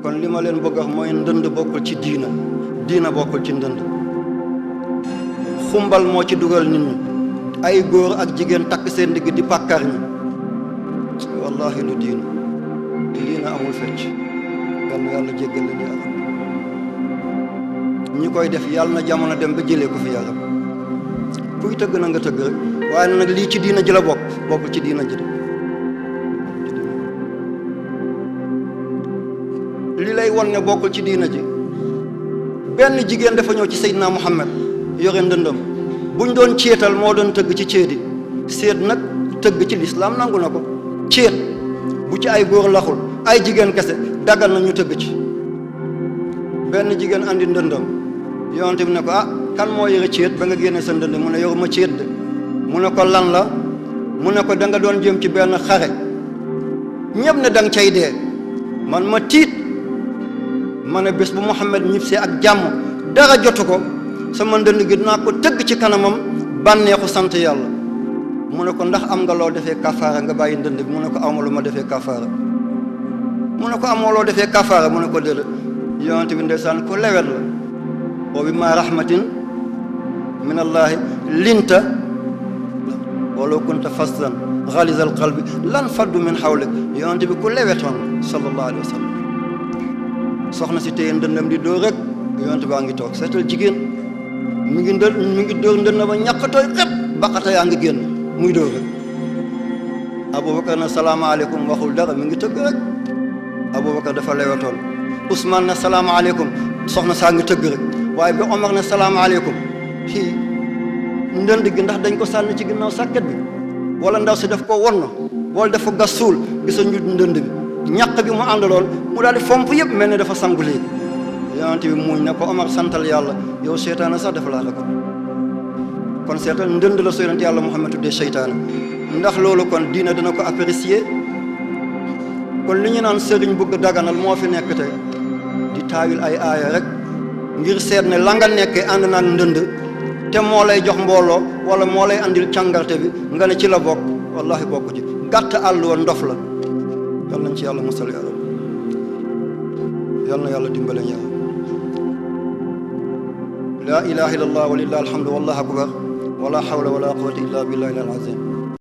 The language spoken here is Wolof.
kon li ma leen bëgg wax mooy ndënd bokkul ci diina bokkul ci ndënd. xumbal moo ci dugal nit ñi ay góor ak jigéen takk seen digg di pàkkar ñi wallahi lu diina amul fecc. yàlla jéggal leen yàlla ñi koy def yàlla na jamono dem ba jëlee ko fi yàlla kuy tëgg na nga tëgg rek waaye nag lii ci diina ji la bokkul ci diina ji li lay won ne bokkul ci diina ji benn jigéen dafa ñëw ci Seydina Muhammad yore ndëndam buñ doon céetal moo doon tëgg ci céedi séet nag tëgg ci lislaam nangu na ko céet bu ci ay góor laxul ay jigéen kese daggal na ñu tëgg ci benn jigéen andi ndëndam yonent bi ne ko kan moo yore céet ba nga génne sa ndënd mu ne yoruma céet de mu ne ko lan la mu ne ko da nga doon jëm ci benn xare ñëpp ne da nga cay dee man ma tiit ma ne bés bu Muhammad ñibbisee ak jàmm dara jotu ko sama ndënd gi dinaa ko tëgg ci kanamam bànneexu sant yàlla mu ne ko ndax am nga loo defee kafaara nga bàyyi ndënd bi mu ne ko awma lu ma defee kafaara mu ne ko amoo loo defee kafaara mu ne ko déedéet yonent bi ndeysaan ko lewet la wa bi ma rahmatin min allahi linta walaw kunta fasdan ghalizal qalbi lan faddu min hawlik yonent bi ku lewetoon sallallahu alayhi wa sallam soxna si téye ndëndam di dóor rek yonent baa ngi toog seetal jigéen mi ngi dóor ndënd ba ñàkkatooy xep baqata yaa ngi génn muy dóor rek Aboubacar na salaamaaleykum waxul dara mi ngi tëgg rek Aboubacar dafa lewetoon Ousmane na salaamaaleykum soxna saa ngi tëgg rek waaye bi Omar na salaamaaleykum fii ndënd gi ndax dañ ko sànni ci ginnaaw sàkket bi wala ndaw si daf ko wonno wala dafa gas suul gisa ñu ndënd bi ñàq bi mu àndaloon mu daal di fomp yëpp mel ne dafa sangu léegi yonent bi muuñ ne ko Omar santal yàlla yow seytaane sax dafa laa ko kon seetal ndënd la so yonent yàlla Muhammad tuddee seytaane ndax loolu kon diina dina ko apprécier kon li ñu naan sëriñ bëgg daganal moo fi nekk tey di taawil ay aaya rek ngir seet ne la nga nekkee ànd naag ndënd te moo lay jox mbooloo wala moo lay andil càngarte bi nga ne ci la bokk wallahi bokk ci gàtt àll woon ndof la yal nañ ci yàlla musal yàlla yal na yàlla dimbale yàlla laa ilaha illallah wa lillahi alhamdu wallahu akbar wala hawla wala quwwata illa billahi al azim